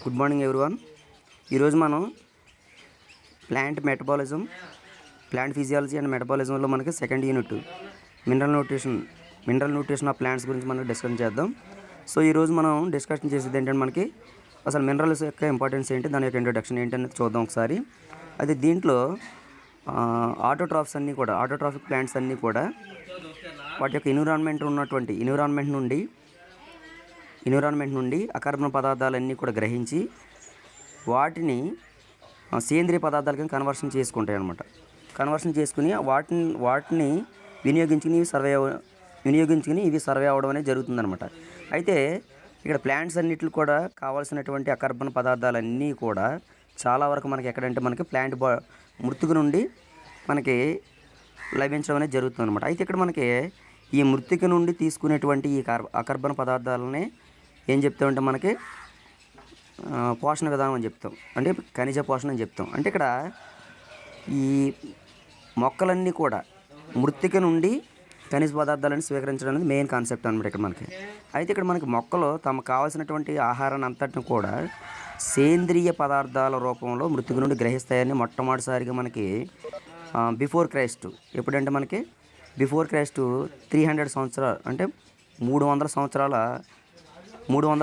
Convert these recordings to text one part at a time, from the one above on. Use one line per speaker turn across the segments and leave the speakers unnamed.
Good morning everyone. ఈరోజు మనం plant metabolism, plant physiology and మెటబాలిజంలో మనకి second unit mineral nutrition of plants గురించి మనం డిస్కషన్ చేద్దాం. సో ఈరోజు మనం డిస్కషన్ చేసేది ఏంటంటే మనకి అసలు మినరల్స్ యొక్క ఇంపార్టెన్స్ ఏంటి, దాని యొక్క ఇంట్రొడక్షన్ ఏంటి అనేది చూద్దాం ఒకసారి. అది దీంట్లో ఆటోట్రాఫిక్ ప్లాంట్స్ అన్నీ కూడా వాటి యొక్క ఎన్విరాన్మెంట్ నుండి అకర్బన పదార్థాలన్నీ కూడా గ్రహించి వాటిని సేంద్రియ పదార్థాలకి కన్వర్షన్ చేసుకుంటాయి అన్నమాట. కన్వర్షన్ చేసుకుని వాటిని వినియోగించుకుని ఇవి సర్వే అవ్వడం అనేది జరుగుతుందన్నమాట. అయితే ఇక్కడ ప్లాంట్స్ అన్నిటిలో కూడా కావాల్సినటువంటి అకర్బన పదార్థాలన్నీ కూడా చాలా వరకు మనకి ఎక్కడంటే మనకి మృతిక నుండి మనకి లభించడం అనేది జరుగుతుంది అనమాట. అయితే ఇక్కడ మనకి ఈ మృతిక నుండి తీసుకునేటువంటి ఈ అకర్బన పదార్థాలని ఏం చెప్తామంటే మనకి పోషణ విధానం అని చెప్తాం, అంటే ఖనిజ పోషణ అని చెప్తాం. అంటే ఇక్కడ ఈ మొక్కలన్నీ కూడా మృతిక నుండి ఖనిజ పదార్థాలను స్వీకరించడం అనేది మెయిన్ కాన్సెప్ట్ అనమాట ఇక్కడ మనకి. అయితే ఇక్కడ మనకి మొక్కలు తమకు కావాల్సినటువంటి ఆహారాన్ని అంతటిని కూడా సేంద్రియ పదార్థాల రూపంలో మృతిక నుండి గ్రహిస్తాయని మొట్టమొదటిసారిగా మనకి బిఫోర్ క్రైస్ట్, ఎప్పుడంటే మనకి బిఫోర్ క్రైస్ట్ 300 సంవత్సరాలు, అంటే 300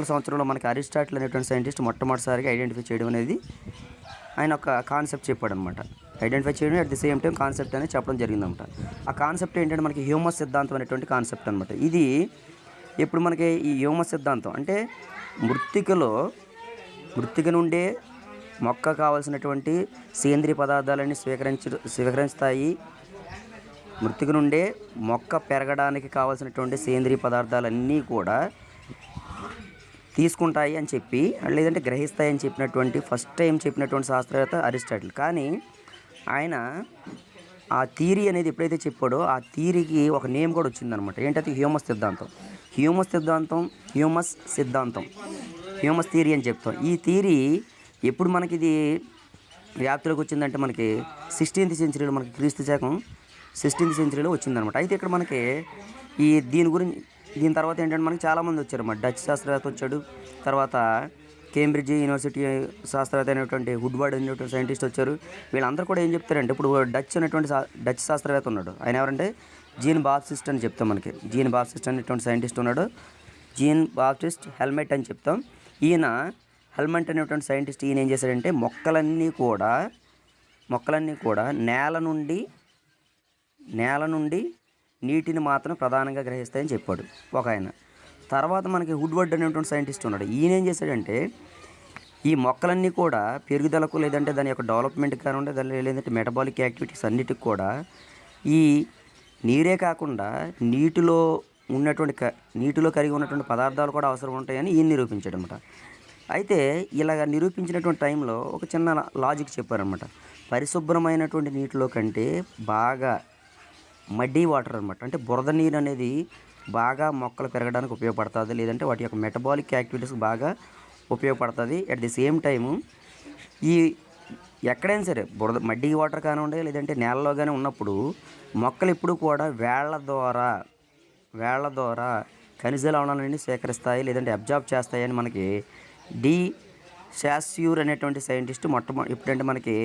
సంవత్సరాల్లో మనకి అరిస్టాటిల్ అనేటువంటి సైంటిస్ట్ మొట్టమొదటిసారిగా ఐడెంటిఫై చేయడం అనేది ఆయన ఒక కాన్సెప్ట్ చెప్పాడు అనమాట. ఐడెంటిఫై చేయడం at the same time concept అనేది చెప్పడం జరిగిందన్నమాట. ఆ కాన్సెప్ట్ ఏంటంటే మనకి హ్యూమస్ సిద్ధాంతం అనేటువంటి కాన్సెప్ట్ అనమాట. ఇది ఇప్పుడు మనకి ఈ హ్యూమస్ సిద్ధాంతం అంటే మృతిక నుండే మొక్క కావాల్సినటువంటి సేంద్రియ పదార్థాలన్నీ స్వీకరిస్తాయి. మృతిక నుండే మొక్క పెరగడానికి కావాల్సినటువంటి సేంద్రియ పదార్థాలన్నీ కూడా తీసుకుంటాయి అని చెప్పి, లేదంటే గ్రహిస్తాయని ఫస్ట్ టైం చెప్పినటువంటి శాస్త్రవేత్త అరిస్టాటిల్. కానీ ఆయన ఆ థియరీ అనేది ఎప్పుడైతే చెప్పాడో ఆ థియరీకి ఒక నేమ్ కూడా వచ్చిందనమాట. ఏంటది? హ్యూమస్ థియరీ అని చెప్తాం. ఈ థియరీ ఎప్పుడు మనకి ఇది వ్యాప్తిలోకి వచ్చిందంటే మనకి 16th సెంచరీలో, మనకి క్రీస్తు శకం 16th సెంచరీలో వచ్చిందనమాట. అయితే ఇక్కడ మనకి దీని తర్వాత ఏంటంటే మనకి చాలామంది వచ్చారు అన్నమాట. డచ్ శాస్త్రవేత్త వచ్చాడు, తర్వాత కేంబ్రిడ్జ్ యూనివర్సిటీ శాస్త్రవేత్త అయినటువంటి వుడ్వర్డ్ అనేటువంటి సైంటిస్ట్ వచ్చారు. వీళ్ళందరూ కూడా ఏం చెప్తారంటే, ఇప్పుడు డచ్ శాస్త్రవేత్త ఉన్నాడు, ఆయన ఎవరంటే జీన్ బాప్టిస్ట్ అని చెప్తాం. మనకి జీన్ బాప్టిస్ట్ అనేటువంటి సైంటిస్ట్ ఉన్నాడు, జీన్ బాప్టిస్ట్ హెల్మెట్ అని చెప్తాం. ఈయన హెల్మెట్ అనేటువంటి సైంటిస్ట్ ఈయన ఏం చేశాడంటే మొక్కలన్నీ కూడా నేల నుండి నీటిని మాత్రం ప్రధానంగా గ్రహిస్తాయని చెప్పాడు ఒక ఆయన. తర్వాత మనకి వుడ్వర్డ్ అనేటువంటి సైంటిస్ట్ ఉన్నాడు. ఈయన ఏం చేశాడంటే ఈ మొక్కలన్నీ కూడా పెరుగుదలకు, లేదంటే దాని యొక్క డెవలప్మెంట్కి కానివ్వండి, లేదంటే మెటబాలిక్ యాక్టివిటీస్ అన్నిటికి కూడా ఈ నీరే కాకుండా నీటిలో కరిగి ఉన్నటువంటి పదార్థాలు కూడా అవసరం ఉంటాయని ఈయన నిరూపించాడు అనమాట. అయితే ఇలాగ నిరూపించినటువంటి టైంలో ఒక చిన్న లాజిక్ చెప్పారనమాట. పరిశుభ్రమైనటువంటి నీటిలో కంటే బాగా మడ్డీ వాటర్ అనమాట, అంటే బురద నీరు అనేది బాగా మొక్కలు పెరగడానికి ఉపయోగపడుతుంది, లేదంటే వాటి యొక్క మెటబాలిక్ యాక్టివిటీస్కి బాగా ఉపయోగపడుతుంది. అట్ ది సేమ్ టైము ఈ ఎక్కడైనా సరే మడ్డీ వాటర్ కానివ్వండి, లేదంటే నేలలో కానీ ఉన్నప్పుడు మొక్కలు ఎప్పుడు కూడా వేళ్ల ద్వారా ఖనిజ లవణాలన్నీ సేకరిస్తాయి, లేదంటే అబ్జార్బ్ చేస్తాయని మనకి డి శాస్యూర్ అనేటువంటి సైంటిస్ట్ ఎప్పుడంటే మనకి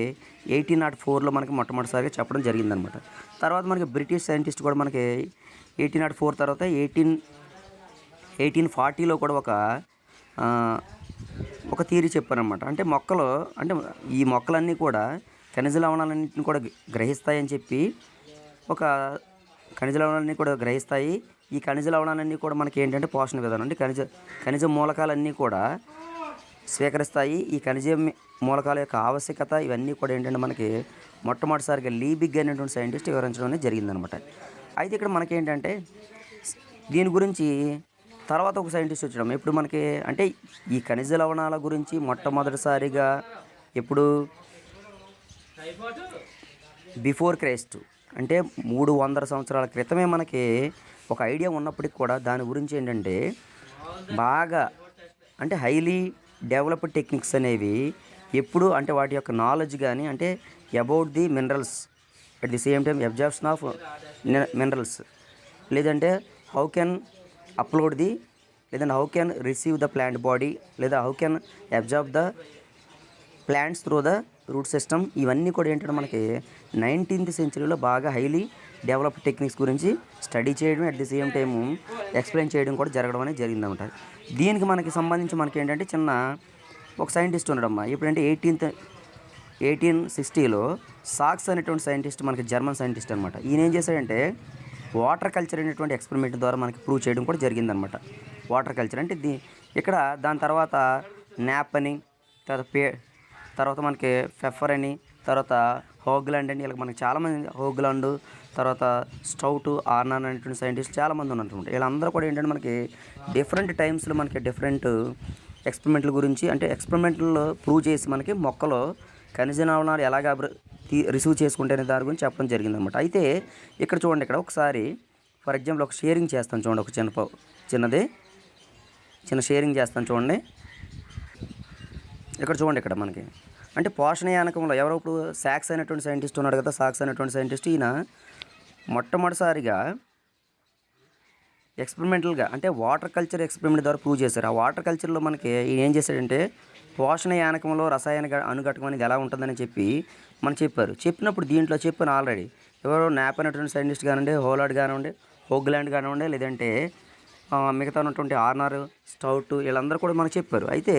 1804లో మనకి మొట్టమొదటిసారిగా చెప్పడం జరిగిందనమాట. తర్వాత మనకి బ్రిటిష్ సైంటిస్ట్ కూడా మనకి 1804 తర్వాత 1840లో కూడా ఒక థియరీ చెప్పారనమాట. అంటే ఈ మొక్కలన్నీ కూడా ఖనిజ లవణాలన్నింటిని కూడా గ్రహిస్తాయని చెప్పి, ఖనిజ లవణాలన్నీ కూడా గ్రహిస్తాయి. ఈ ఖనిజ లవణాలన్నీ కూడా మనకి ఏంటంటే పోషణ విధానం, అంటే ఖనిజ మూలకాలన్నీ కూడా స్వీకరిస్తాయి. ఈ ఖనిజ మూలకాల యొక్క ఆవశ్యకత ఇవన్నీ కూడా ఏంటంటే మనకి మొట్టమొదటిసారిగా లీబిగ్ అనేటువంటి సైంటిస్ట్ వివరించడం అనేది జరిగిందనమాట. అయితే ఇక్కడ మనకేంటంటే దీని గురించి తర్వాత ఒక సైంటిస్ట్ వచ్చడం, ఇప్పుడు మనకి అంటే ఈ ఖనిజ లవణాల గురించి మొట్టమొదటిసారిగా ఎప్పుడు బిఫోర్ క్రైస్ట్, అంటే 300 సంవత్సరాల క్రితమే మనకి ఒక ఐడియా ఉన్నప్పటికి కూడా దాని గురించి ఏంటంటే బాగా అంటే హైలీ డెవలప్డ్ టెక్నిక్స్ అనేవి ఎప్పుడు అంటే వాటి యొక్క నాలెడ్జ్ కానీ, అంటే about the minerals at the same time absorption of minerals, లేదంటే హౌ కెన్ అప్లోడ్ ది లేదంటే how can receive the plant body, లేదా how can absorb the plants through the root system. ఇవన్నీ కూడా ఏంటంటే మనకి 19th సెంచరీలో బాగా హైలీ డెవలప్డ్ టెక్నిక్స్ గురించి స్టడీ చేయడం, at the same time explain చేయడం కూడా జరగడం అనేది జరిగిందన్నమాట. దీనికి మనకి సంబంధించి మనకి ఏంటంటే చిన్న ఒక సైంటిస్ట్ ఉన్నాడమ్మా. ఇప్పుడంటే 1860లో సాక్స్ అనేటువంటి సైంటిస్ట్, మనకి జర్మన్ సైంటిస్ట్ అనమాట. ఈయన ఏం చేశాడంటే వాటర్ కల్చర్ అనేటువంటి ఎక్స్పెరిమెంట్ ద్వారా మనకి ప్రూవ్ చేయడం కూడా జరిగిందనమాట. వాటర్ కల్చర్ అంటే ఇక్కడ దాని తర్వాత న్యాప్ అని, తర్వాత మనకి ఫెఫర్ అని, తర్వాత హోగ్లాండ్ అని, ఇలా మనకి చాలామంది హోగ్లాండ్, తర్వాత స్టౌట్, ఆర్నాన్ అనేటువంటి సైంటిస్ట్ చాలామంది ఉన్నట్టు. వీళ్ళందరూ కూడా ఏంటంటే మనకి డిఫరెంట్ టైమ్స్లో మనకి డిఫరెంట్ ఎక్స్పెరిమెంట్ల గురించి, అంటే ఎక్స్పెరిమెంట్లో ప్రూవ్ చేసి మనకి మొక్కలో ఖనిజ లవణాలు ఎలాగ రిసీవ్ చేసుకుంటే దాని గురించి చెప్పడం జరిగిందనమాట. అయితే ఇక్కడ చూడండి, ఇక్కడ ఒకసారి ఫర్ ఎగ్జాంపుల్ ఒక షేరింగ్ చేస్తాను చూడండి. ఒక చిన్న షేరింగ్ చేస్తాను చూడండి. ఇక్కడ చూడండి, ఇక్కడ మనకి అంటే పోషణ యానకంలో ఎవరో ఇప్పుడు సాక్స్ అనేటువంటి సైంటిస్ట్ ఉన్నాడు కదా. సాక్స్ అనేటువంటి సైంటిస్ట్ ఈయన మొట్టమొదటిసారిగా ఎక్స్పెరిమెంటల్గా అంటే వాటర్ కల్చర్ ఎక్స్పెరిమెంట్ ద్వారా ప్రూవ్ చేశారు. ఆ వాటర్ కల్చర్లో మనకి ఈయన ఏం చేశాడంటే పోషణ యానకంలో రసాయన అనుఘటకం అనేది ఎలా ఉంటుందని చెప్పి మనం చెప్పినప్పుడు దీంట్లో చెప్పాను ఆల్రెడీ. ఎవరో న్యాప్ అనేటువంటి సైంటిస్ట్ కానివ్వండి, హోగ్లాండ్ కానివ్వండి, లేదంటే మిగతా ఉన్నటువంటి ఆర్నార్, స్టౌట్, వీళ్ళందరూ కూడా మనకు చెప్పారు. అయితే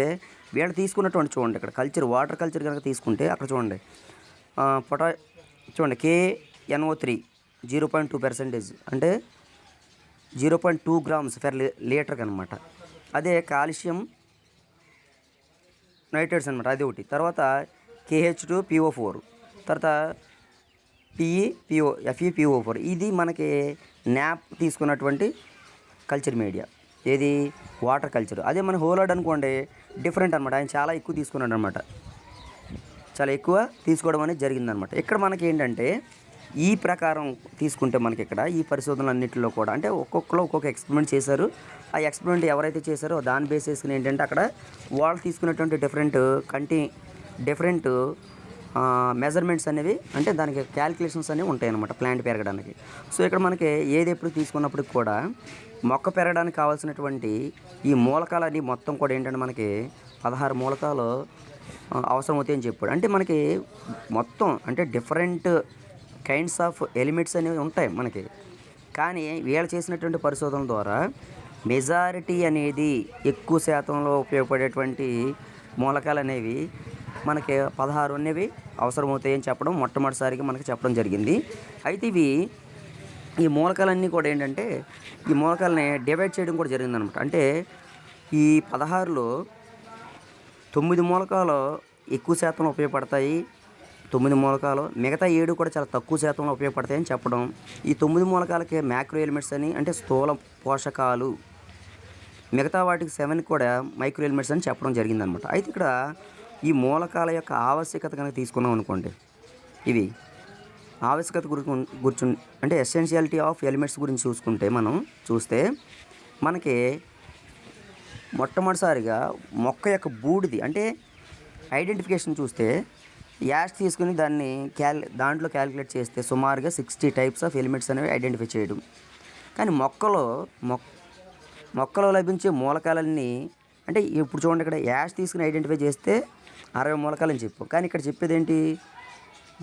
వీళ్ళు తీసుకున్నటువంటి చూడండి, ఇక్కడ కల్చర్ వాటర్ కల్చర్ కనుక తీసుకుంటే అక్కడ చూడండి చూడండి KNO3 0.2% అంటే 0.2 grams per లీటర్కి అనమాట. అదే కాల్షియం నైట్రేట్స్ అనమాట, అది ఒకటి. తర్వాత KH2PO4, తర్వాత FePO4. ఇది మనకి న్యాప్ తీసుకున్నటువంటి కల్చర్ మీడియా, ఏది వాటర్ కల్చర్. అదే మన హోలాడ్ అనుకోండి డిఫరెంట్ అనమాట. ఆయన చాలా ఎక్కువ తీసుకున్నాడు అనమాట, చాలా ఎక్కువ తీసుకోవడం అనేది జరిగిందనమాట. ఇక్కడ మనకి ఏంటంటే ఈ ప్రకారం తీసుకుంటే మనకి ఇక్కడ ఈ పరిశోధనలు అన్నింటిలో కూడా అంటే ఒక్కొక్కరు ఒక్కొక్క ఎక్స్పెరిమెంట్ చేశారు. ఆ ఎక్స్పెరిమెంట్ ఎవరైతే చేశారో దాని బేసిస్ని ఏంటంటే అక్కడ వాళ్ళు తీసుకున్నటువంటి డిఫరెంట్ మెజర్మెంట్స్ అనేవి, అంటే దానికి క్యాలిక్యులేషన్స్ అనేవి ఉంటాయి అన్నమాట ప్లాంట్ పెరగడానికి. సో ఇక్కడ మనకి ఏది ఎప్పుడు తీసుకున్నప్పటికి కూడా మొక్క పెరగడానికి కావాల్సినటువంటి ఈ మూలకాలన్నీ మొత్తం కూడా ఏంటంటే మనకి 16 మూలకాలు అవసరం అవుతాయని చెప్పాడు. అంటే మనకి మొత్తం అంటే డిఫరెంట్ కైండ్స్ ఆఫ్ ఎలిమెంట్స్ అనేవి ఉంటాయి మనకి. కానీ వీళ్ళు చేసినటువంటి పరిశోధనల ద్వారా మెజారిటీ అనేది ఎక్కువ శాతంలో ఉపయోగపడేటువంటి మూలకాలు అనేవి మనకి 16 అనేవి అవసరమవుతాయని చెప్పడం మొట్టమొదటిసారిగా మనకి చెప్పడం జరిగింది. అయితే ఈ మూలకాలన్నీ కూడా ఏంటంటే ఈ మూలకాలని డివైడ్ చేయడం కూడా జరిగిందనమాట. అంటే ఈ 16లో 9 మూలకాలు ఎక్కువ శాతంలో ఉపయోగపడతాయి, 9 మూలకాలు, మిగతా 7 కూడా చాలా తక్కువ శాతంలో ఉపయోగపడతాయని చెప్పడం. ఈ 9 మూలకాలకి మ్యాక్రో ఎలిమెంట్స్ అని, అంటే స్థూల పోషకాలు, మిగతా వాటికి 7 కూడా మైక్రో ఎలిమెంట్స్ అని చెప్పడం జరిగిందనమాట. అయితే ఇక్కడ ఈ మూలకాల యొక్క ఆవశ్యకత కనుక తీసుకున్నాం అనుకోండి, ఇవి ఆవశ్యకత గురించి అంటే ఎసెన్షియాలిటీ ఆఫ్ ఎలిమెంట్స్ గురించి చూస్తే మనకి మొట్టమొదటిసారిగా మొక్క యొక్క బూడిది అంటే ఐడెంటిఫికేషన్ చూస్తే యాష్ తీసుకుని దాంట్లో క్యాలిక్యులేట్ చేస్తే సుమారుగా 60 టైప్స్ ఆఫ్ ఎలిమెంట్స్ అనేవి ఐడెంటిఫై చేయడం. కానీ మొక్కలో లభించే మూలకాలన్నీ అంటే ఇప్పుడు చూడండి, ఇక్కడ యాష్ తీసుకుని ఐడెంటిఫై చేస్తే 60 మూలకాలని చెప్పు. కానీ ఇక్కడ చెప్పేది ఏంటి,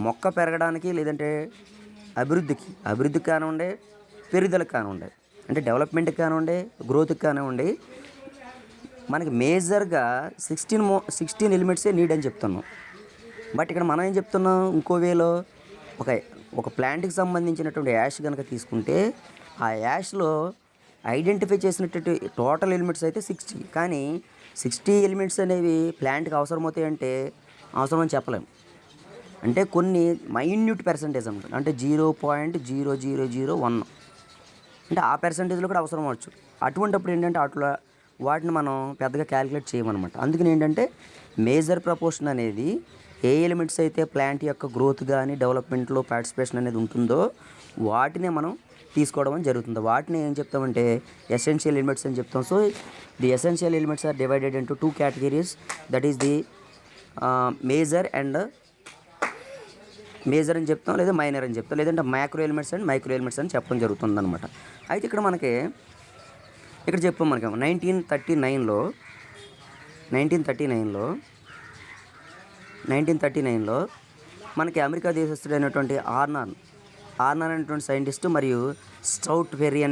మొక్క పెరగడానికి లేదంటే అభివృద్ధికి కానివ్వండి, పెరుగుదలకు కానివ్వండి, అంటే డెవలప్మెంట్కి కానివ్వండి, గ్రోత్కి కానివ్వండి, మనకి మేజర్గా 16 ఎలిమెంట్సే నీడ్ అని చెప్తున్నాం. బట్ ఇక్కడ మనం ఏం చెప్తున్నాం, ఇంకో వేలో ఒక ప్లాంట్కి సంబంధించినటువంటి యాష్ కనుక తీసుకుంటే ఆ యాష్లో ఐడెంటిఫై చేసినటువంటి టోటల్ ఎలిమెంట్స్ అయితే 60. కానీ 60 ఎలిమెంట్స్ అనేవి ప్లాంట్కి అవసరమవుతాయంటే అవసరమని చెప్పలేము. అంటే కొన్ని మైన్యూట్ పర్సంటేజ్ అన్నమాట, అంటే 0.0001 అంటే ఆ పర్సంటేజ్లో కూడా అవసరం అవ్వచ్చు. అటువంటిప్పుడు ఏంటంటే వాటిని మనం పెద్దగా క్యాలిక్యులేట్ చేయమన్నమాట. అందుకని ఏంటంటే మేజర్ ప్రపోర్షన్ అనేది ఏ ఎలిమెంట్స్ అయితే ప్లాంట్ యొక్క గ్రోత్ కానీ డెవలప్మెంట్లో పార్టిసిపేషన్ అనేది ఉంటుందో వాటినే మనం తీసుకోవడం అని జరుగుతుంది. వాటిని ఏం చెప్తామంటే ఎసెన్షియల్ ఎలిమెంట్స్ అని చెప్తాం. So the essential elements are divided into 2 categories, that is the major అని చెప్తాం, లేదా మైనర్ అని చెప్తాం, లేదంటే మైక్రో ఎలిమెంట్స్ అని చెప్పడం జరుగుతుంది అనమాట. అయితే ఇక్కడ మనకి ఇక్కడ చెప్పాం మనకి 1939లో 1939లో మనకి అమెరికా దేశస్థుడైనటువంటి ఆర్నాన్ అనేటువంటి సైంటిస్ట్ మరియు స్టౌట్ పెర్రీ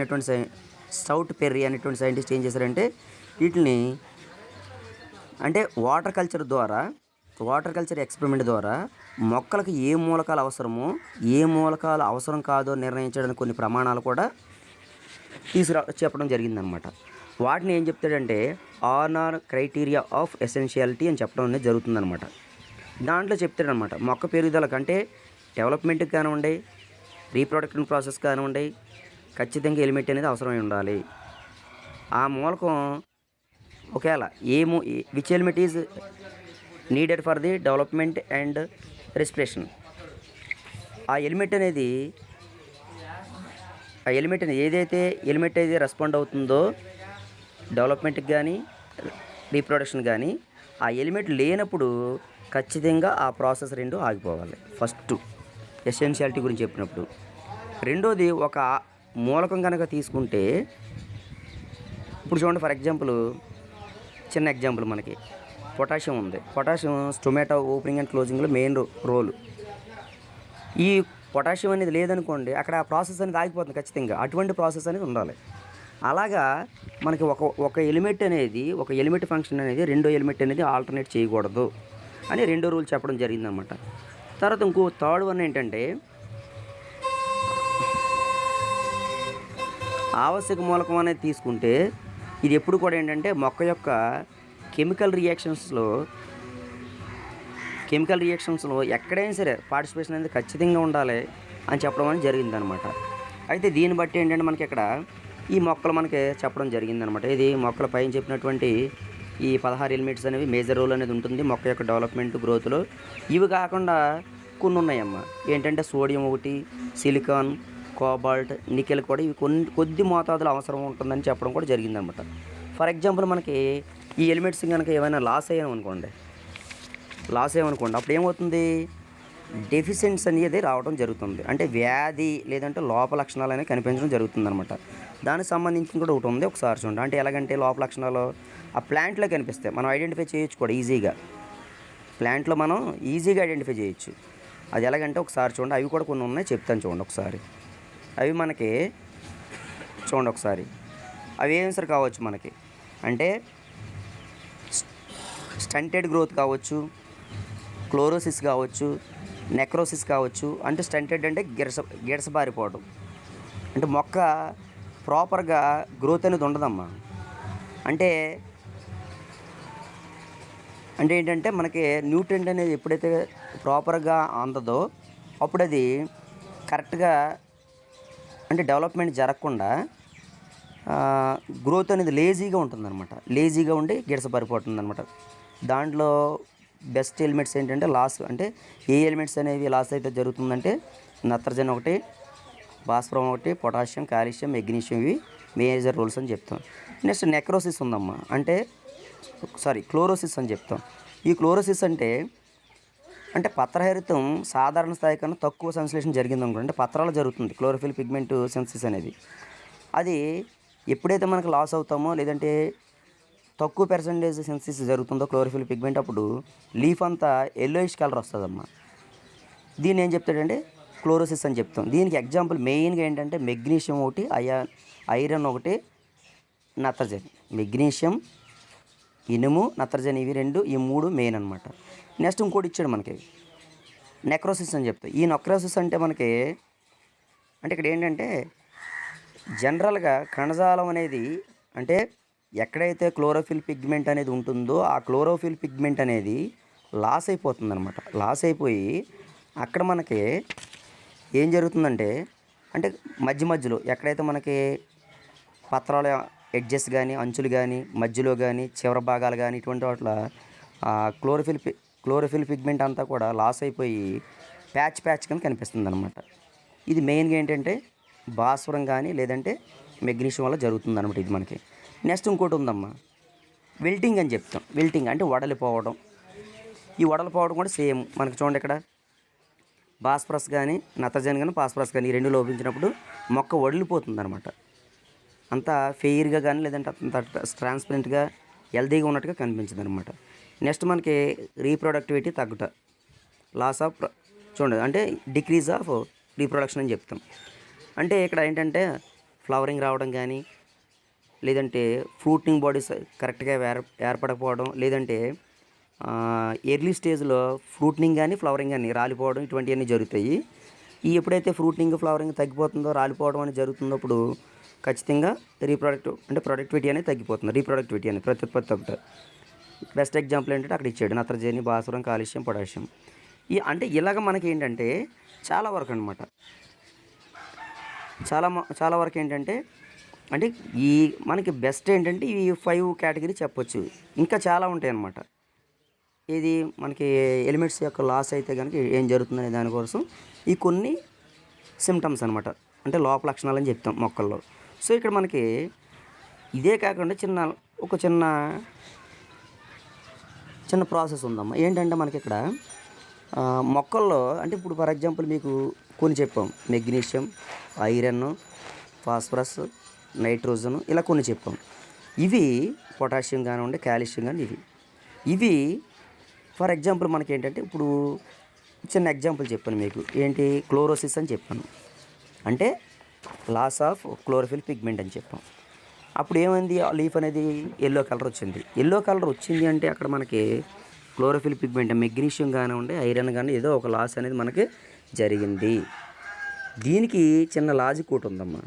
అనేటువంటి సైంటిస్ట్ ఏం చేశారంటే వీటిని అంటే వాటర్ కల్చర్ ఎక్స్పెరిమెంట్ ద్వారా మొక్కలకు ఏ మూలకాలు అవసరమో ఏ మూలకాలు అవసరం కాదో నిర్ణయించడానికి కొన్ని ప్రమాణాలు కూడా చెప్పడం జరిగిందనమాట. వాటిని ఏం చెప్తాడంటే ఆర్నాన్ క్రైటీరియా ఆఫ్ ఎసెన్షియాలిటీ అని చెప్పడం అనేది జరుగుతుందనమాట. దాంట్లో చెప్తాడనమాట మొక్క పెరుగుదల కంటే డెవలప్మెంట్కి కానివ్వండి, రీప్రొడక్షన్ ప్రాసెస్ కానివ్వండి, ఖచ్చితంగా ఎలిమెంట్ అనేది అవసరమై ఉండాలి. ఆ మూలకం ఒకవేళ which element is needed for the development and respiration, ఆ ఎలిమెంట్ అనేది ఏదైతే ఎలిమెంట్ అయితే రెస్పాండ్ అవుతుందో డెవలప్మెంట్కి కానీ రీప్రొడక్షన్ కానీ, ఆ ఎలిమెంట్ లేనప్పుడు ఖచ్చితంగా ఆ ప్రాసెస్ రెండు ఆగిపోవాలి. ఫస్ట్ ఎసెన్షియాలిటీ గురించి చెప్పినప్పుడు. రెండోది ఒక మూలకం కనుక తీసుకుంటే ఇప్పుడు చూడండి, ఫర్ ఎగ్జాంపుల్ చిన్న ఎగ్జాంపుల్ మనకి పొటాషియం ఉంది. పొటాషియం స్టొమాటో ఓపెనింగ్ అండ్ క్లోజింగ్లో మెయిన్ రోల్. ఈ పొటాషియం అనేది లేదనుకోండి, అక్కడ ఆ ప్రాసెస్ అనేది ఆగిపోతుంది ఖచ్చితంగా. అటువంటి ప్రాసెస్ అనేది ఉండాలి. అలాగా మనకి ఒక ఎలిమెంట్ ఫంక్షన్ అనేది రెండో ఎలిమెంట్ అనేది ఆల్టర్నేట్ చేయకూడదు అని రెండో రూల్ చెప్పడం జరిగిందన్నమాట. తర్వాత ఇంకో థర్డ్ వన్ ఏంటంటే ఆవశ్యక మూలకం అనేది తీసుకుంటే ఇది ఎప్పుడు కూడా ఏంటంటే మొక్క యొక్క కెమికల్ రియాక్షన్స్లో ఎక్కడైనా సరే పార్టిసిపేషన్ అనేది ఖచ్చితంగా ఉండాలి అని చెప్పడం అనేది జరిగిందనమాట. అయితే దీన్ని బట్టి ఏంటంటే మనకి ఇక్కడ ఈ మొక్కలు మనకి చెప్పడం జరిగిందనమాట. ఇది మొక్కల పైన చెప్పినటువంటి ఈ 16 ఎలిమెంట్స్ అనేవి మేజర్ రోల్ అనేది ఉంటుంది మొక్క యొక్క డెవలప్మెంట్ గ్రోత్లో. ఇవి కాకుండా కొన్ని ఉన్నాయమ్మ. ఏంటంటే సోడియం ఒకటి, సిలికాన్, కోబాల్ట్, నికెల్ కూడా ఇవి కొద్ది మోతాదులో అవసరం ఉంటుందని చెప్పడం కూడా జరిగిందనమాట. ఫర్ ఎగ్జాంపుల్ మనకి ఈ ఎలిమెంట్స్ కనుక ఏమైనా లాస్ అయ్యామనుకోండి అప్పుడు ఏమవుతుంది, డెఫిషియన్స్ అనేది రావడం జరుగుతుంది. అంటే వ్యాధి లేదంటే లోప లక్షణాలు అనేవి కనిపించడం జరుగుతుంది అనమాట. దానికి సంబంధించిన కూడా ఒకటి ఉంది, ఒకసారి చూడండి. అంటే ఎలాగంటే లోప లక్షణాలు ఆ ప్లాంట్లో కనిపిస్తాయి, మనం ఐడెంటిఫై చేయొచ్చు కూడా ఈజీగా. ప్లాంట్లో మనం ఈజీగా ఐడెంటిఫై చేయొచ్చు. అది ఎలాగంటే ఒకసారి చూడండి, అవి కూడా కొన్ని ఉన్నాయి, చెప్తాను చూడండి ఒకసారి. అవి మనకి చూడండి ఒకసారి, అవి ఏం సరే కావచ్చు మనకి. అంటే స్టంటెడ్ గ్రోత్ కావచ్చు, క్లోరోసిస్ కావచ్చు, నెక్రోసిస్ కావచ్చు. అంటే స్టంటెడ్ అంటే గిడసబారిపోవడం, అంటే మొక్క ప్రాపర్గా గ్రోత్ అనేది ఉండదమ్మా. అంటే ఏంటంటే మనకి న్యూట్రియంట్ అనేది ఎప్పుడైతే ప్రాపర్గా అందదో అప్పుడు అది కరెక్ట్గా అంటే డెవలప్మెంట్ జరగకుండా గ్రోత్ అనేది లేజీగా ఉంటుందన్నమాట. లేజీగా ఉండి గిడసబారిపోతుంది అనమాట. దాంట్లో బెస్ట్ ఎలిమెంట్స్ ఏంటంటే అంటే ఏ ఎలిమెంట్స్ అనేవి లాస్ అయితే జరుగుతుందంటే నత్రజని ఒకటి, భాస్వరం ఒకటి, పొటాషియం, కాల్షియం, మెగ్నీషియం, ఇవి మేజర్ రోల్స్ అని చెప్తాం. నెక్స్ట్ నెక్రోసిస్ ఉందమ్మా. అంటే క్లోరోసిస్ అని చెప్తాం. ఈ క్లోరోసిస్ అంటే పత్రహరితం సాధారణ స్థాయి కన్నా తక్కువ సంశ్లేషణ జరిగింది అనుకోండి. అంటే పత్రాలు జరుగుతుంది క్లోరోఫిల్ పిగ్మెంట్ సింథసిస్ అనేది. అది ఎప్పుడైతే మనకు లాస్ అవుతామో లేదంటే తక్కువ పర్సెంటేజ్ సింథసిస్ జరుగుతుందో క్లోరోఫిల్ పిగ్మెంట్, అప్పుడు లీఫ్ అంతా ఎల్లోయిష్ కలర్ వస్తుందమ్మా. దీన్ని ఏం చెప్తాడంటే క్లోరోసిస్ అని చెప్తాం. దీనికి ఎగ్జాంపుల్ మెయిన్గా ఏంటంటే మెగ్నీషియం ఒకటి, ఐరన్ ఒకటి, నత్రజని. మెగ్నీషియం, ఇనుము, నత్రజని, ఈ మూడు మెయిన్ అనమాట. నెక్స్ట్ ఇంకోటి ఇచ్చాడు మనకి నెక్రోసిస్ అని చెప్తాం. ఈ నెక్రోసిస్ అంటే మనకి ఇక్కడ ఏంటంటే జనరల్గా కణజాలం అనేది అంటే ఎక్కడైతే క్లోరోఫిల్ పిగ్మెంట్ అనేది ఉంటుందో ఆ క్లోరోఫిల్ పిగ్మెంట్ అనేది లాస్ అయిపోతుంది అనమాట. లాస్ అయిపోయి అక్కడ మనకి ఏం జరుగుతుందంటే మధ్యలో ఎక్కడైతే మనకి పత్రాల ఎడ్జెస్ కానీ, అంచులు కానీ, మధ్యలో కానీ, చివరి భాగాలు కానీ, ఇటువంటి వాటిలో క్లోరోఫిల్ పిగ్మెంట్ అంతా కూడా లాస్ అయిపోయి ప్యాచ్ కింద కనిపిస్తుంది అనమాట. ఇది మెయిన్గా ఏంటంటే భాస్వరం కానీ లేదంటే మెగ్నీషియం వల్ల జరుగుతుంది అనమాట ఇది మనకి. నెక్స్ట్ ఇంకోటి ఉందమ్మా, విల్టింగ్ అని చెప్తాం. విల్టింగ్ అంటే వడలిపోవడం. ఈ వడలిపోవడం కూడా సేమ్ మనకి చూడండి, ఇక్కడ భాస్వరస్ కానీ నత్రజని కానీ ఫాస్ఫరస్ కానీ ఈ రెండు లోపించినప్పుడు మొక్క వడిలిపోతుంది అనమాట. అంతా ఫెయిర్గా కానీ లేదంటే అంత ట్రాన్స్పరెంట్గా హెల్తీగా ఉన్నట్టుగా కనిపించదు అనమాట. నెక్స్ట్ మనకి రీప్రొడక్టివిటీ తగ్గుట, లాస్ ఆఫ్ చూడండి అంటే డిక్రీజ్ ఆఫ్ రీప్రొడక్షన్ అని చెప్తాం. అంటే ఇక్కడ ఏంటంటే ఫ్లవరింగ్ రావడం కానీ, లేదంటే ఫ్రూటింగ్ బాడీస్ కరెక్ట్గా ఏర్పడకపోవడం, లేదంటే ఎర్లీ స్టేజ్లో ఫ్రూటింగ్ కానీ ఫ్లవరింగ్ కానీ రాలిపోవడం, ఇటువంటివన్నీ జరుగుతాయి. ఈ ఎప్పుడైతే ఫ్రూటింగ్ ఫ్లవరింగ్ తగ్గిపోతుందో, రాలిపోవడం అనేది జరుగుతున్నప్పుడు ఖచ్చితంగా ప్రొడక్టివిటీ అనేది తగ్గిపోతుంది. రీప్రొడక్టివిటీ అనేది ప్రత్యుత్పత్తి ఒకటి. బెస్ట్ ఎగ్జాంపుల్ ఏంటంటే అక్కడ ఇచ్చాడు నత్రజని, భాస్వరం, కాల్షియం, పొటాషియం. అంటే ఇలాగ మనకి ఏంటంటే చాలా వరకు అనమాట, చాలా వరకు ఏంటంటే అంటే ఈ మనకి బెస్ట్ ఏంటంటే ఈ 5 కేటగిరీ చెప్పొచ్చు. ఇంకా చాలా ఉంటాయి అన్నమాట. ఇది మనకి ఎలిమెంట్స్ యొక్క లాస్ అయితే కనుక ఏం జరుగుతుందనే దానికోసం ఈ కొన్ని సిమ్టమ్స్ అనమాట, అంటే లోప లక్షణాలు అని చెప్తాం మొక్కల్లో. సో ఇక్కడ మనకి ఇదే కాకుండా ఒక చిన్న ప్రాసెస్ ఉందమ్మా. ఏంటంటే మనకి ఇక్కడ మొక్కల్లో అంటే ఇప్పుడు ఫర్ ఎగ్జాంపుల్ మీకు కొన్ని చెప్పాం, మెగ్నీషియం, ఐరన్, ఫాస్ఫరస్, నైట్రోజన్, ఇలా కొన్ని చెప్పాం. ఇవి పొటాషియం కానివ్వండి, కాల్షియం కానీ ఇవి ఫర్ ఎగ్జాంపుల్ మనకి ఏంటంటే ఇప్పుడు చిన్న ఎగ్జాంపుల్ చెప్పాను మీకు, ఏంటి క్లోరోసిస్ అని చెప్పాను, అంటే లాస్ ఆఫ్ క్లోరోఫిల్ పిగ్మెంట్ అని చెప్పాం. అప్పుడు ఏమైంది, ఆ లీఫ్ అనేది ఎల్లో కలర్ వచ్చింది. ఎల్లో కలర్ వచ్చింది అంటే అక్కడ మనకి క్లోరోఫిల్ పిగ్మెంట్ మెగ్నీషియం కానివ్వండి, ఐరన్ కానీ ఏదో ఒక లాస్ అనేది మనకి జరిగింది. దీనికి చిన్న లాజిక్ ఒకటి ఉందమ్మా.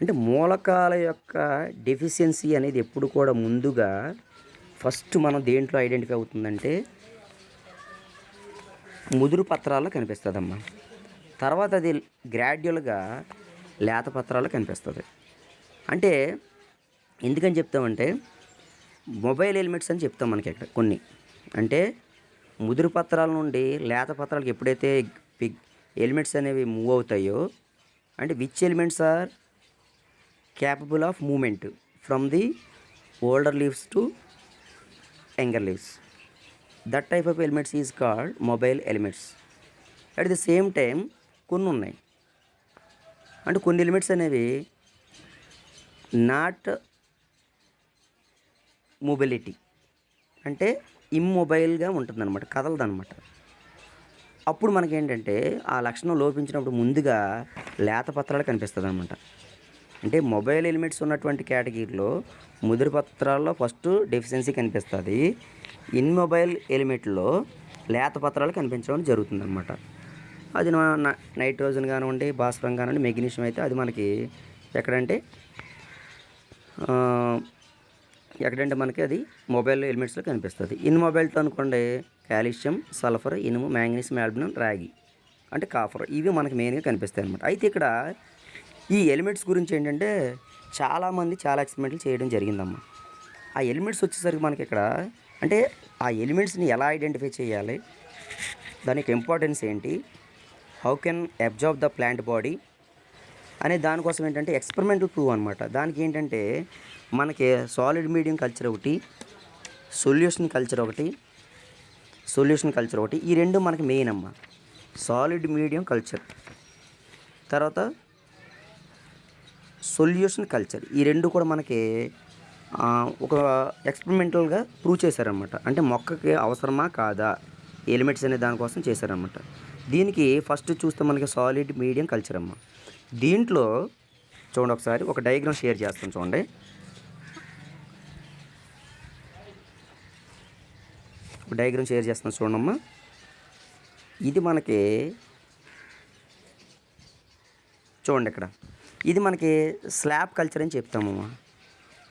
అంటే మూలకాల యొక్క డెఫిషియన్సీ అనేది ఎప్పుడు కూడా ముందుగా ఫస్ట్ మనం దేంట్లో ఐడెంటిఫై అవుతుందంటే ముదురు పత్రాల్లో కనిపిస్తుందమ్మా. తర్వాత అది గ్రాడ్యువల్గా లేత పత్రాల్లో కనిపిస్తుంది. అంటే ఎందుకని చెప్తామంటే మొబైల్ ఎలిమెంట్స్ అని చెప్తాం మనకి ఇక్కడ కొన్ని. అంటే ముదురు పత్రాల నుండి లేత పత్రాలకు ఎప్పుడైతే ఎలిమెంట్స్ అనేవి మూవ్ అవుతాయో, అంటే which elements are capable of movement from the older leaves to younger leaves. That type of elements is called mobile elements. At the same time కొన్ని ఉన్నాయి, అంటే కొన్ని ఎలిమెంట్స్ అనేవి నాట్ మొబిలిటీ, అంటే ఇమ్మొబైల్గా ఉంటుందన్నమాట, కదలదన్నమాట. అప్పుడు మనకేంటంటే ఆ లక్షణం లోపించినప్పుడు ముందుగా లేత పత్రాలు కనిపిస్తుంది అనమాట. అంటే మొబైల్ ఎలిమెంట్స్ ఉన్నటువంటి కేటగిరీలో ముదురు పత్రాల్లో ఫస్ట్ డెఫిషియన్సీ కనిపిస్తుంది. ఇన్మొబైల్ ఎలిమెంట్లో లేత పత్రాలు కనిపించడం జరుగుతుంది అనమాట. అది నైట్రోజన్ కానివ్వండి, భాస్వరం కానివ్వండి, మెగ్నీషియం అయితే అది మనకి ఎక్కడంటే మనకి అది మొబైల్ ఎలిమెంట్స్లో కనిపిస్తుంది. ఇన్మొబైల్తో అనుకోండి కాల్షియం, సల్ఫర్, ఇనుము, మ్యాంగనీస్, మాల్బినం, రాగి అంటే కాఫర్, ఇవి మనకి మెయిన్గా కనిపిస్తాయి అనమాట. అయితే ఇక్కడ ఈ ఎలిమెంట్స్ గురించి ఏంటంటే చాలామంది చాలా ఎక్స్పెరిమెంట్లు చేయడం జరిగిందమ్మా. ఆ ఎలిమెంట్స్ వచ్చేసరికి మనకి ఇక్కడ అంటే ఆ ఎలిమెంట్స్ని ఎలా ఐడెంటిఫై చేయాలి, దానికి ఇంపార్టెన్స్ ఏంటి, how can absorb the plant body అనే దానికోసం ఏంటంటే ఎక్స్పెరిమెంటల్ ప్రూవ్ అనమాట. దానికి ఏంటంటే మనకి సాలిడ్ మీడియం కల్చర్ ఒకటి, సొల్యూషన్ కల్చర్ ఒకటి, ఈ రెండు మనకి మెయిన్ అమ్మ. సాలిడ్ మీడియం కల్చర్ తర్వాత సొల్యూషన్ కల్చర్, ఈ రెండు కూడా మనకి ఒక ఎక్స్పెరిమెంటల్గా ప్రూవ్ చేశారనమాట. అంటే మొక్కకి అవసరమా కాదా ఎలిమెంట్స్ అనే దానికోసం చేశారనమాట. దీనికి ఫస్ట్ చూస్తే మనకి సాలిడ్ మీడియం కల్చర్ అమ్మ. దీంట్లో చూడండి ఒకసారి ఒక డయాగ్రామ్ షేర్ చేస్తాను చూడండి. డయాగ్రామ్ షేర్ చేస్తాను చూడమ్మా. ఇది మనకి చూడండి ఇక్కడ ఇది మనకి స్లాబ్ కల్చర్ అని చెప్తామమ్మా.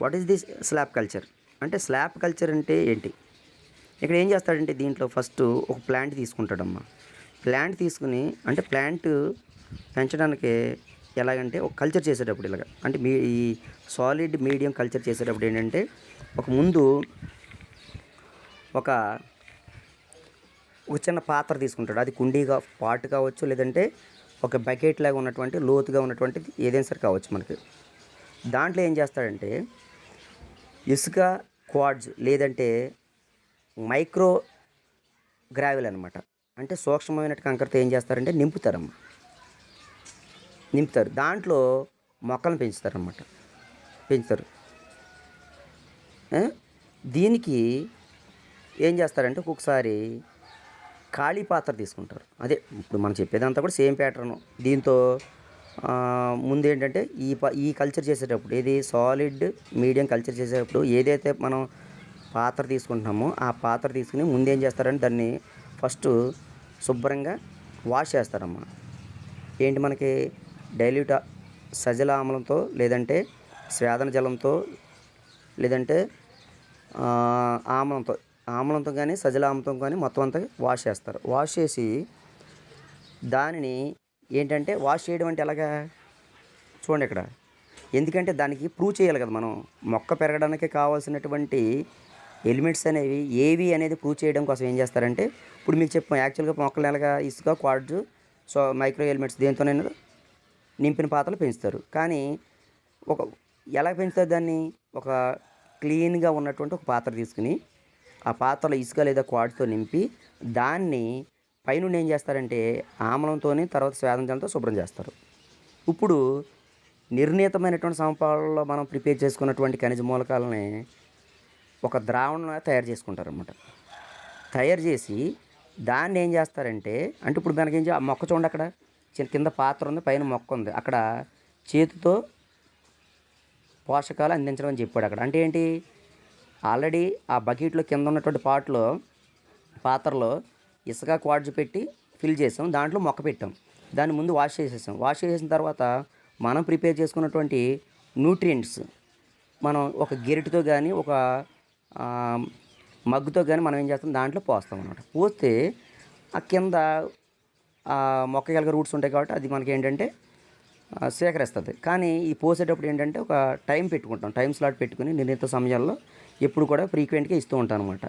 What is this slab culture అంటే స్లాబ్ కల్చర్ అంటే ఏంటి, ఇక్కడ ఏం చేస్తాడంటే దీంట్లో ఫస్ట్ ఒక ప్లాంట్ తీసుకుంటాడమ్మా. ప్లాంట్ తీసుకుని అంటే ప్లాంట్ పెంచడానికి ఎలాగంటే ఒక కల్చర్ చేసేటప్పుడు ఇలాగ అంటే ఈ సాలిడ్ మీడియం కల్చర్ చేసేటప్పుడు ఏంటంటే ముందు ఒక చిన్న పాత్ర తీసుకుంటాడు. అది కుండీగా పాట్ కావచ్చు, లేదంటే ఒక బకెట్ లాగా ఉన్నటువంటి లోతుగా ఉన్నటువంటి ఏదైనా సరే కావచ్చు మనకి. దాంట్లో ఏం చేస్తాడంటే ఇసుక, క్వాడ్జ్ లేదంటే మైక్రో గ్రావెల్ అనమాట, అంటే సూక్ష్మమైన కంకరతో ఏం చేస్తారంటే నింపుతారు. దాంట్లో మొక్కలను పెంచుతారన్నమాట. పెంచుతారు. ఆ? దీనికి ఏం చేస్తారంటే ఒక్కొక్కసారి ఖాళీ పాత్ర తీసుకుంటారు. అదే ఇప్పుడు మనం చెప్పేదంతా కూడా సేమ్ ప్యాటర్ను. దీంతో ముందేంటంటే ఈ కల్చర్ చేసేటప్పుడు ఏది సాలిడ్ మీడియం కల్చర్ చేసేటప్పుడు ఏదైతే మనం పాత్ర తీసుకుంటున్నామో ఆ పాత్ర తీసుకుని ముందేం చేస్తారంటే దాన్ని ఫస్ట్ శుభ్రంగా వాష్ చేస్తారమ్మా. ఏంటి మనకి డైల్యూట్ సజల ఆమ్లంతో లేదంటే స్వేదన జలంతో లేదంటే ఆమ్లంతో ఆమ్లంతో కానీ సజల ఆమ్లంతో కానీ మొత్తం అంతా వాష్ చేస్తారు. వాష్ చేసి దానిని ఏంటంటే వాష్ చేయడం అంటే ఎలాగా చూడండి ఇక్కడ. ఎందుకంటే దానికి ప్రూవ్ చేయాలి కదా మనం. మొక్క పెరగడానికి కావాల్సినటువంటి ఎలిమెంట్స్ అనేవి ఏవి అనేది ప్రూవ్ చేయడం కోసం ఏం చేస్తారంటే ఇప్పుడు మీకు చెప్పాం యాక్చువల్గా మొక్కలు ఎలాగా ఇసుక క్వార్ట్జ్ సో మైక్రో ఎలిమెంట్స్ దేంతోనైనా నింపిన పాత్రలు పెంచుతారు. కానీ ఒక ఎలా పెంచుతారు దాన్ని? ఒక క్లీన్గా ఉన్నటువంటి ఒక పాత్ర తీసుకుని ఆ పాత్రలో ఇసుక లేదా క్వార్ట్జ్తో నింపి దాన్ని పైనుండి ఏం చేస్తారంటే ఆమ్లంతో తర్వాత స్వేదన జలంతో శుభ్రం చేస్తారు. ఇప్పుడు నిర్ణీతమైనటువంటి సమపాలలో మనం ప్రిపేర్ చేసుకున్నటువంటి ఖనిజ మూలకాలని ఒక ద్రావణం తయారు చేసుకుంటారన్నమాట. తయారు చేసి దాన్ని ఏం చేస్తారంటే అంటే ఇప్పుడు మనకి ఆ మొక్క చూడండి, అక్కడ కింద పాత్ర ఉంది, పైన మొక్క ఉంది. అక్కడ చేతితో పోషకాలు అందించడం అని చెప్పాడు అక్కడ. అంటే ఏంటి? ఆల్రెడీ ఆ బకెట్లో కింద ఉన్నటువంటి పాత్రలో ఇసుక క్వార్ట్జ్ పెట్టి ఫిల్ చేసాం, దాంట్లో మొక్క పెట్టాం, దాన్ని ముందు వాష్ చేసేసాం. వాష్ చేసిన తర్వాత మనం ప్రిపేర్ చేసుకున్నటువంటి న్యూట్రియంట్స్ మనం ఒక గెరిటితో కానీ ఒక మగ్గుతో కానీ మనం ఏం చేస్తాం దాంట్లో పోస్తాం అన్నమాట. పోస్తే ఆ కింద మొక్క కలిగే రూట్స్ ఉంటాయి కాబట్టి అది మనకి ఏంటంటే సేకరిస్తుంది. కానీ ఈ పోసేటప్పుడు ఏంటంటే ఒక టైం పెట్టుకుంటాం, టైం స్లాట్ పెట్టుకుని నిర్ణీత సమయాల్లో ఎప్పుడు కూడా ఫ్రీక్వెంట్గా ఇస్తూ ఉంటాను అనమాట.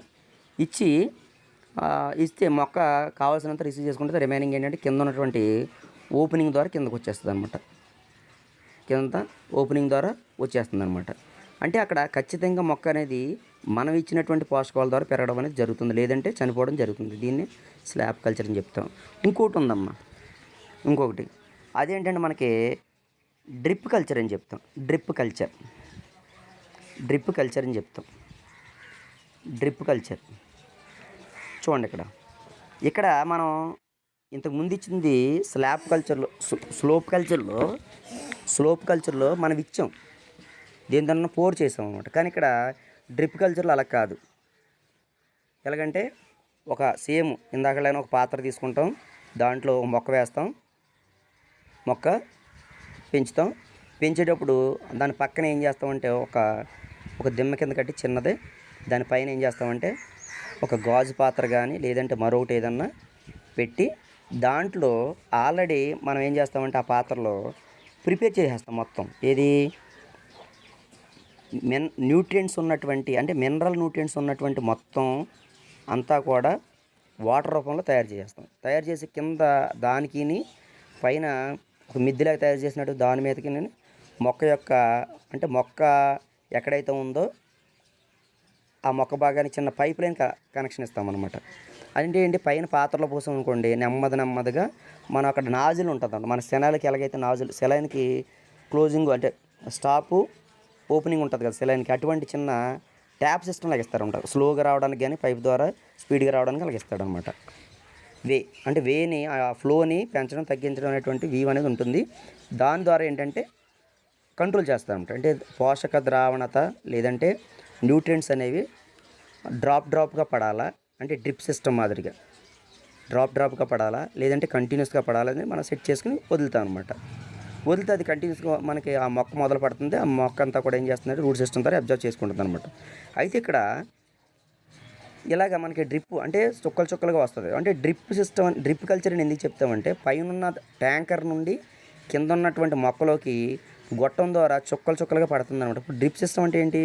ఇస్తే మొక్క కావాల్సినంత రిసీవ్ చేసుకుంటే రిమైనింగ్ ఏంటంటే కింద ఉన్నటువంటి ఓపెనింగ్ ద్వారా కిందకు వచ్చేస్తుంది అనమాట. కింద ఓపెనింగ్ ద్వారా వచ్చేస్తుంది అనమాట. అంటే అక్కడ ఖచ్చితంగా మొక్క అనేది మనం ఇచ్చినటువంటి పోషకాల ద్వారా పెరగడం అనేది జరుగుతుంది, లేదంటే చనిపోవడం జరుగుతుంది. దీన్ని స్లాబ్ కల్చర్ అని చెప్తాం. ఇంకోటి ఉందమ్మా, ఇంకొకటి అదేంటంటే మనకి డ్రిప్ కల్చర్ అని చెప్తాం. డ్రిప్ కల్చర్ అని చెప్తాం. డ్రిప్ కల్చర్ చూడండి, ఇక్కడ మనం ఇంతకుముందు ఇచ్చింది స్లాబ్ కల్చర్లో స్లోప్ కల్చర్లో మనం ఇచ్చాం, దేనిదన్నా పోర్ చేసాం అనమాట. కానీ ఇక్కడ డ్రిప్ కల్చర్లో అలా కాదు. ఎలాగంటే ఒక సేమ్ ఇందాకలైనా ఒక పాత్ర తీసుకుంటాం, దాంట్లో మొక్క వేస్తాం, మొక్క పెంచుతాం. పెంచేటప్పుడు దాని పక్కన ఏం చేస్తామంటే ఒక దిమ్మ కింద కట్టి చిన్నదే, దానిపైన ఏం చేస్తామంటే ఒక గాజు పాత్ర కానీ లేదంటే మరొకటి ఏదన్నా పెట్టి దాంట్లో ఆల్రెడీ మనం ఏం చేస్తామంటే ఆ పాత్రలో ప్రిపేర్ చేసేస్తాం మొత్తం. ఏది న్యూట్రియంట్స్ ఉన్నటువంటి అంటే మినరల్ న్యూట్రియంట్స్ ఉన్నటువంటి మొత్తం అంతా కూడా వాటర్ రూపంలో తయారు చేసేస్తాం. తయారు చేసి కింద దానికి పైన ఒక మిద్దెలాగా తయారు చేసినట్టు దాని మీదకి మొక్క ఎక్కడైతే ఉందో ఆ మొక్క భాగానికి చిన్న పైప్ లైన్ కనెక్షన్ ఇస్తామన్నమాట. అంటే ఏంటి, పైన పాత్రలో పోసాం అనుకోండి, నెమ్మదిగా మనం అక్కడ నాజిల్ ఉంటుందండి. మన సెలైన్కి ఎలాగైతే నాజిల్ సెలైన్కి క్లోజింగ్ అంటే స్టాపు ఓపెనింగ్ ఉంటుంది కదా సెలైన్కి, అటువంటి చిన్న ట్యాప్ సిస్టమ్ లాగా ఇస్తారంటారు. స్లోగా రావడానికి కానీ పైప్ ద్వారా స్పీడ్గా రావడానికి అలాగ ఇస్తాడనమాట. వేని ఆ ఫ్లోని పెంచడం తగ్గించడం అనేటువంటి వీవ్ అనేది ఉంటుంది. దాని ద్వారా ఏంటంటే కంట్రోల్ చేస్తారనమాట. అంటే పోషక ద్రావణత లేదంటే న్యూట్రియంట్స్ అనేవి డ్రాప్గా పడాలా, అంటే డ్రిప్ సిస్టమ్ మాదిరిగా డ్రాప్గా పడాలా లేదంటే కంటిన్యూస్గా పడాలని మనం సెట్ చేసుకుని వదులుతాం అనమాట. వదిలితే అది కంటిన్యూస్గా మనకి ఆ మొక్క మొదలు పడుతుంది. ఆ మొక్క అంతా కూడా ఏం చేస్తుందంటే రూట్ సిస్టమ్ ద్వారా అబ్జర్వ్ చేసుకుంటుంది అనమాట. అయితే ఇక్కడ ఇలాగ మనకి డ్రిప్ అంటే చుక్కలుగా వస్తుంది. అంటే డ్రిప్ కల్చర్ అని ఎందుకు చెప్తామంటే పైన ట్యాంకర్ నుండి కింద ఉన్నటువంటి మొక్కలోకి గొట్టం ద్వారా చుక్కలుగా పడుతుంది అనమాట. ఇప్పుడు డ్రిప్ సిస్టమ్ అంటే ఏంటి?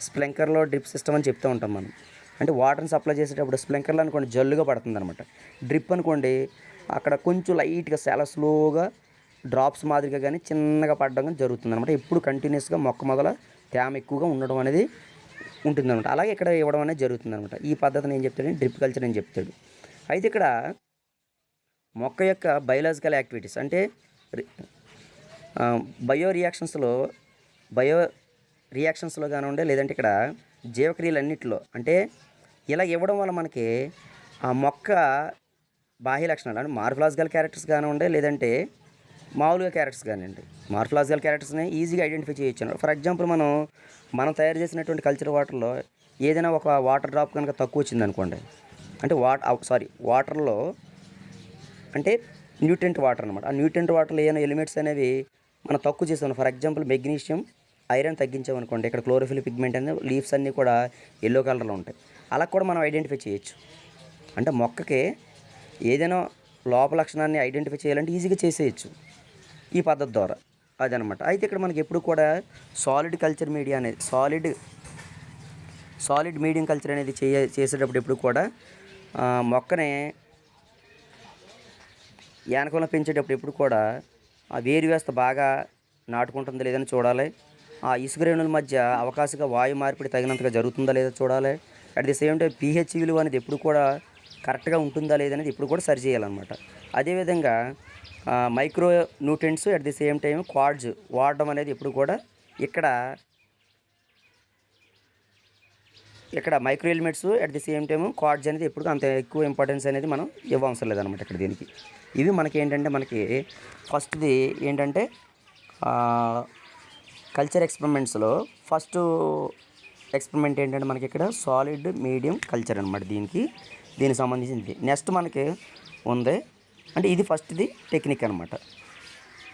స్ప్రింక్లర్లో డ్రిప్ సిస్టమ్ అని చెప్తూ ఉంటాం మనం. అంటే వాటర్ని సప్లై చేసేటప్పుడు స్ప్రింక్లర్లో అనుకోండి జల్లుగా పడుతుంది అనమాట. డ్రిప్ అనుకోండి అక్కడ కొంచెం లైట్గా చాలా స్లోగా డ్రాప్స్ మాదిరిగా కానీ చిన్నగా పడడం కానీ జరుగుతుంది అనమాట. ఎప్పుడు కంటిన్యూస్గా మొక్క మొదల తేమ ఎక్కువగా ఉండడం అనేది ఉంటుందన్నమాట. అలాగే ఇక్కడ ఇవ్వడం అనేది జరుగుతుంది అనమాట. ఈ పద్ధతిని ఏం చెప్తాడు? డ్రిప్ కల్చర్ అని చెప్తాడు. అయితే ఇక్కడ మొక్క యొక్క బయోలాజికల్ యాక్టివిటీస్ అంటే బయో రియాక్షన్స్లో కానివ్వండి, లేదంటే ఇక్కడ జీవక్రియలన్నిటిలో అంటే ఇలా ఇవ్వడం వల్ల మనకి ఆ మొక్క బాహ్య లక్షణాలు అంటే మార్ఫలాజికల్ క్యారెక్టర్స్ కానివ్వండి, లేదంటే మామూలుగా క్యారెక్టర్స్ కానివ్వండి, మార్ఫలాజికల్ క్యారెక్టర్స్ని ఈజీగా ఐడెంటిఫై చేయొచ్చు. ఫర్ ఎగ్జాంపుల్ మనం తయారు చేసినటువంటి కల్చర్ వాటర్లో ఏదైనా ఒక వాటర్ డ్రాప్ కనుక తక్కువ వచ్చింది అనుకోండి, అంటే వాటర్లో అంటే న్యూట్రియంట్ వాటర్ అనమాట. ఆ న్యూట్రియంట్ వాటర్లో ఏమైనా ఎలిమెంట్స్ అనేవి మనం తక్కువ చేస్తాం. ఫర్ ఎగ్జాంపుల్ మెగ్నీషియం, ఐరన్ తగ్గించామనుకోండి, ఇక్కడ క్లోరోఫిల్ పిగ్మెంట్ అనేది లీవ్స్ అన్నీ కూడా ఎల్లో కలర్లో ఉంటాయి. అలా కూడా మనం ఐడెంటిఫై చేయొచ్చు. అంటే మొక్కకి ఏదైనా లోప లక్షణాన్ని ఐడెంటిఫై చేయాలంటే ఈజీగా చేసేయచ్చు ఈ పద్ధతి ద్వారా. అదనమాట. అయితే ఇక్కడ మనకి ఎప్పుడు కూడా సాలిడ్ కల్చర్ మీడియా అనేది సాలిడ్ మీడియం కల్చర్ అనేది చేసేటప్పుడు ఎప్పుడు కూడా మొక్కని యానకంలో పెంచేటప్పుడు ఎప్పుడు కూడా ఆ వేరు వ్యవస్థ బాగా నాటుకుంటుందా లేదని చూడాలి. ఆ ఇసుక రేణుల మధ్య అవకాశంగా వాయు మార్పిడి తగినంతగా జరుగుతుందా లేదా చూడాలి. At the same time pH విలువ అనేది ఎప్పుడు కూడా కరెక్ట్గా ఉంటుందా లేదనేది ఇప్పుడు కూడా సరి చేయాలన్నమాట. అదేవిధంగా micro nutrients at the same time quartz వాడడం అనేది ఎప్పుడు కూడా ఇక్కడ micro elements at the same time quartz అనేది ఎప్పుడు అంత ఎక్కువ ఇంపార్టెన్స్ అనేది మనం ఇవ్వవసరం లేదనమాట ఇక్కడ దీనికి. ఇవి మనకి ఏంటంటే మనకి ఫస్ట్ది ఏంటంటే కల్చర్ ఎక్స్పెరిమెంట్స్లో ఫస్ట్ ఎక్స్పెరిమెంట్ ఏంటంటే మనకి ఇక్కడ సాలిడ్ మీడియం కల్చర్ అనమాట. దీనికి సంబంధించింది నెక్స్ట్ మనకి ఉంది అంటే ఇది ఫస్ట్ది టెక్నిక్ అనమాట.